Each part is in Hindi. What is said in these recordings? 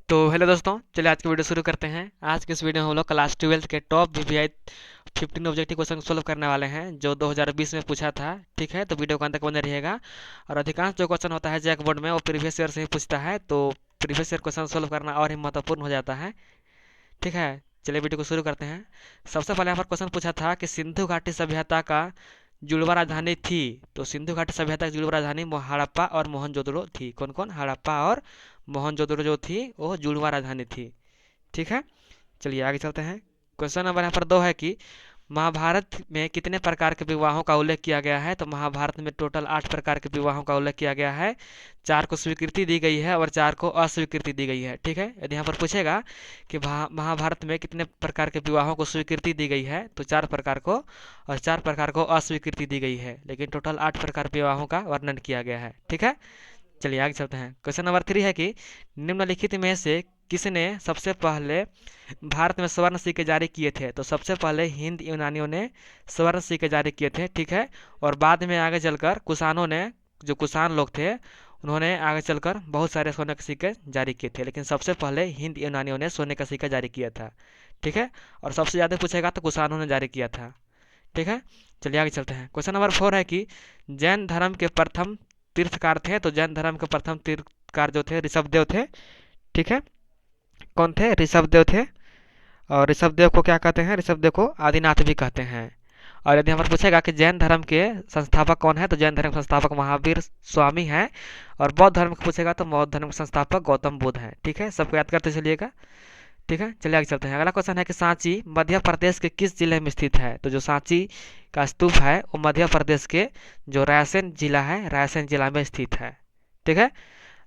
तो हेलो दोस्तों, चलिए आज की वीडियो शुरू करते हैं। आज के इस वीडियो में हम लोग क्लास 12 के top VVI 15 objective question solve करने वाले हैं जो 2020 में पूछा था। ठीक है, तो वीडियो को अंत तक बने रहिएगा। और अधिकांश जो क्वेश्चन होता है जैक बोर्ड में वो प्रीवियस ईयर से ही पूछता है, तो प्रीवियस ईयर क्वेश्चन सोल्व करना और ही महत्वपूर्ण हो जाता है। ठीक है, चलिए वीडियो को शुरू करते हैं। सबसे पहले यहाँ पर क्वेश्चन पूछा था कि सिंधु घाटी सभ्यता का जुड़वा राजधानी थी। तो सिंधु घाटी सभ्यता की जुड़वा राजधानी हड़प्पा और मोहनजोदड़ो थी। कौन कौन? हड़प्पा और मोहनजोदड़ो जो थी वो जुड़वा राजधानी थी। ठीक है, चलिए आगे चलते हैं। क्वेश्चन नंबर यहाँ पर 2 है कि महाभारत में कितने प्रकार के विवाहों का उल्लेख किया गया है। तो महाभारत में टोटल 8 प्रकार के विवाहों का उल्लेख किया गया है। 4 को स्वीकृति दी गई है और 4 को अस्वीकृति दी गई है। ठीक है, यदि यहाँ पर पूछेगा कि महाभारत में कितने प्रकार के विवाहों को स्वीकृति दी गई है, तो 4 प्रकार को, और 4 प्रकार को अस्वीकृति दी गई है, लेकिन टोटल 8 प्रकार विवाहों का वर्णन किया गया है। ठीक है, चलिए आगे चलते हैं। क्वेश्चन नंबर 3 है कि निम्नलिखित में से किसने सबसे पहले भारत में स्वर्ण सिक्के जारी किए थे। तो सबसे पहले हिंद यूनानियों ने स्वर्ण सिक्के जारी किए थे। ठीक है, और बाद में आगे चलकर कुषाणों ने, जो कुषाण लोग थे, उन्होंने आगे चलकर बहुत सारे सोने के सिक्के जारी किए थे, लेकिन सबसे पहले हिंद यूनानियों ने सोने का सिक्का जारी किया था। ठीक है, और सबसे ज़्यादा पूछेगा तो कुषाणों ने जारी किया था। ठीक है, चलिए आगे चलते हैं। क्वेश्चन नंबर 4 है कि जैन धर्म के प्रथम तीर्थकार थे। तो जैन धर्म के प्रथम तीर्थकार जो थे ऋषभदेव थे। ठीक है, कौन थे? ऋषभदेव थे। और ऋषभदेव को क्या कहते हैं? ऋषभदेव को आदिनाथ भी कहते हैं। और यदि हमारे पूछेगा कि जैन धर्म के संस्थापक कौन है, तो जैन धर्म के संस्थापक महावीर स्वामी हैं। और बौद्ध धर्म को पूछेगा तो बौद्ध धर्म के संस्थापक गौतम बुद्ध हैं। ठीक है, सबको याद करते चलिएगा। ठीक है, चलिए आगे चलते हैं। अगला क्वेश्चन है कि सांची मध्य प्रदेश के किस जिले में स्थित है। तो जो सांची का स्तूप है वो मध्य प्रदेश के जो रायसेन जिला है, रायसेन जिला में स्थित है। ठीक है,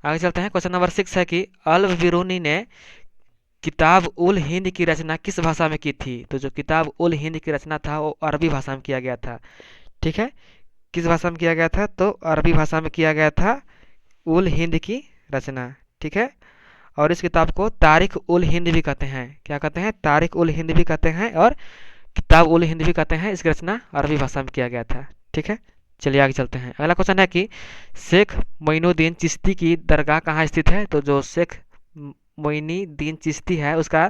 आगे चलते हैं। क्वेश्चन नंबर 6 है कि अल बिरूनी ने किताब उल हिंद की रचना किस भाषा में की थी। तो जो किताब उल हिंद की रचना था वो अरबी भाषा में किया गया था। ठीक है, किस भाषा में किया गया था? तो अरबी भाषा में किया गया था उल हिंद की रचना। ठीक है, और इस किताब को तारिख उल हिंद भी कहते हैं। क्या कहते हैं? तारिख उल हिंद भी कहते हैं और किताब उल हिंद भी कहते हैं। इसकी रचना अरबी भाषा में किया गया था। ठीक है, चलिए आगे चलते हैं। अगला क्वेश्चन है कि शेख मोइनुद्दीन चिश्ती की दरगाह कहाँ स्थित है। तो जो शेख मोइनुद्दीन चिश्ती है उसका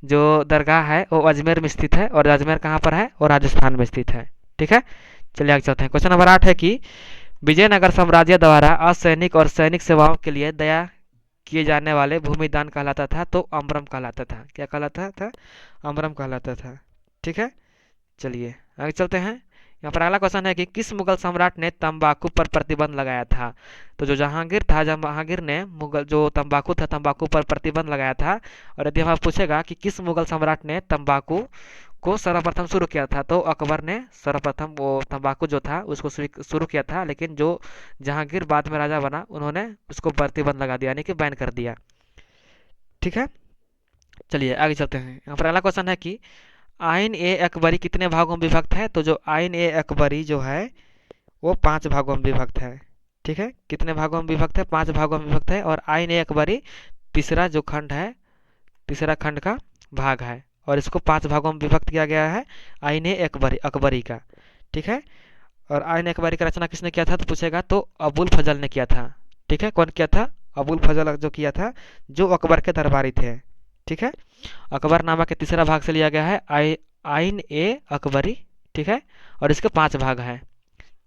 जो दरगाह है वो अजमेर में स्थित है। और अजमेर कहाँ पर है? और राजस्थान में स्थित है। ठीक है, चलिए आगे चलते हैं। क्वेश्चन नंबर 8 है कि विजयनगर साम्राज्य द्वारा असैनिक और सैनिक सेवाओं के लिए दया किए जाने वाले भूमिदान कहलाता था। तो अम्बरम कहलाता था। क्या कहलाता था? अम्बरम कहलाता था। ठीक है, चलिए आगे चलते हैं। यहाँ पर अगला क्वेश्चन है कि किस मुगल सम्राट ने तंबाकू पर प्रतिबंध लगाया था। तो जो जहांगीर था, जहांगीर ने मुगल जो तंबाकू था, तंबाकू पर प्रतिबंध लगाया था। और यदि हमें पूछेगा कि किस मुगल सम्राट ने तंबाकू को सर्वप्रथम शुरू किया था, तो अकबर ने सर्वप्रथम वो तंबाकू जो था उसको शुरू किया था। लेकिन जो जहांगीर बाद में राजा बना उन्होंने उसको प्रतिबंध लगा दिया, यानी कि बैन कर दिया। ठीक है, चलिए आगे चलते हैं। यहाँ पर अगला क्वेश्चन है कि आइन ए अकबरी कितने भागों में विभक्त है। तो जो आइन ए अकबरी जो है वो 5 भागों में विभक्त है। ठीक है, कितने भागों में विभक्त है? 5 भागों में विभक्त है। और आइन ए अकबरी तीसरा जो खंड है, तीसरा खंड का भाग है, और इसको 5 भागों में विभक्त किया गया है आइन ए अकबरी, अकबरी का। ठीक है, और आइन ए अकबरी का रचना किसने किया था? तो पूछेगा तो अबुल फजल ने किया था। ठीक है, कौन किया था? अबुल फजल जो किया था, जो अकबर के दरबारी थे। ठीक है, अकबरनामा के तीसरा भाग से लिया गया है आइन ए अकबरी। ठीक है, और इसके 5 भाग हैं।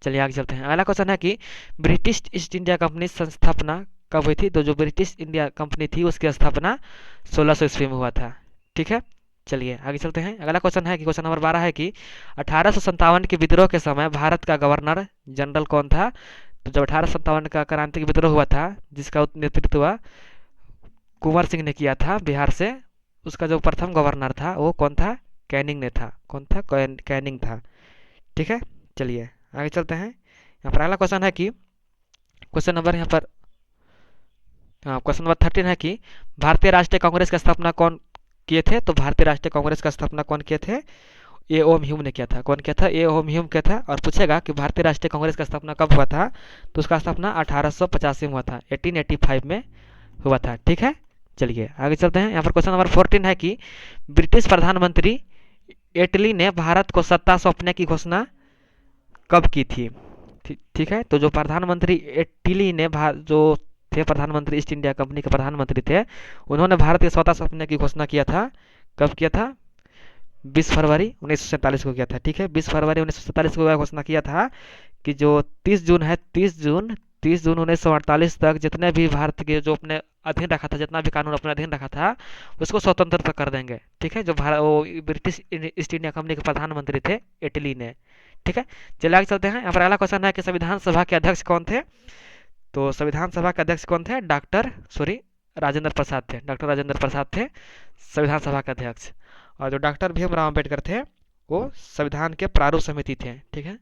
चलिए आगे चलते हैं। अगला क्वेश्चन है कि ब्रिटिश ईस्ट इंडिया कंपनी संस्थापना कब हुई थी। तो जो ब्रिटिश इंडिया कंपनी थी उसकी स्थापना 1600 ईस्वी में हुआ था। ठीक है, चलिए आगे चलते हैं। अगला क्वेश्चन है कि क्वेश्चन नंबर 12 है कि 1857 के विद्रोह के समय भारत का गवर्नर जनरल कौन था। तो जब 1857 का क्रांतिक विद्रोह हुआ था जिसका नेतृत्व कुंवर सिंह ने किया था बिहार से, उसका जो प्रथम गवर्नर था वो कौन था? कैनिंग ने था। कौन था? कैनिंग था। ठीक है, चलिए आगे चलते हैं। यहाँ पर अगला क्वेश्चन है कि क्वेश्चन नंबर यहाँ पर, हाँ, क्वेश्चन नंबर 13 है कि भारतीय राष्ट्रीय कांग्रेस का स्थापना कौन किए थे। तो भारतीय राष्ट्रीय कांग्रेस का स्थापना कौन किए थे? ए ओम ह्यूम ने किया था। कौन किया था? ए ओम ह्यूम किया था। और पूछेगा कि भारतीय राष्ट्रीय कांग्रेस का स्थापना कब हुआ था। तो उसका स्थापना 1885 में हुआ था, 1885 में हुआ था। ठीक है, चलिए आगे चलते हैं। यहाँ पर क्वेश्चन नंबर 14 है कि ब्रिटिश प्रधानमंत्री एटली ने भारत को सत्ता सौंपने की घोषणा कब की थी। ठीक है, तो जो प्रधानमंत्री एटली ने जो थे, प्रधानमंत्री ईस्ट इंडिया कंपनी के प्रधानमंत्री थे, उन्होंने भारत के स्वतः सपने की घोषणा किया था। कब किया था? 20 फरवरी 1947 को किया था। ठीक है, 20 फरवरी 1947 को घोषणा किया था कि जो 30 जून है, 30 जून 1948 तक जितने भी भारत के जो अपने अधीन रखा था, जितना भी कानून अपने अधीन रखा था, उसको स्वतंत्र कर देंगे। ठीक है, जो भारत वो ब्रिटिश ईस्ट इंडिया कंपनी के प्रधानमंत्री थे, इटली ने। ठीक है, चलिए आगे चलते हैं। यहाँ पर अगला क्वेश्चन है कि संविधान सभा के अध्यक्ष कौन थे? तो संविधान सभा के अध्यक्ष कौन थे? राजेंद्र प्रसाद थे। डॉक्टर राजेंद्र प्रसाद थे संविधान सभा के अध्यक्ष। और जो डॉक्टर भीमराव अम्बेडकर थे, वो संविधान के प्रारूप समिति थे। ठीक है,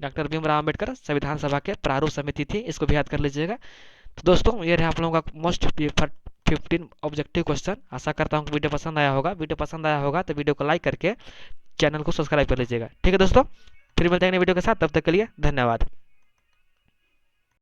डॉक्टर भीमराव अम्बेडकर संविधान सभा के प्रारूप समिति थी, इसको भी याद कर लीजिएगा। तो दोस्तों, ये रहे आप लोगों का मोस्ट 15 ऑब्जेक्टिव क्वेश्चन। आशा करता हूँ कि वीडियो पसंद आया होगा। वीडियो पसंद आया होगा तो वीडियो को लाइक करके चैनल को सब्सक्राइब कर लीजिएगा। ठीक है दोस्तों, फिर मिलते हैं नई वीडियो के साथ, तब तक के लिए धन्यवाद।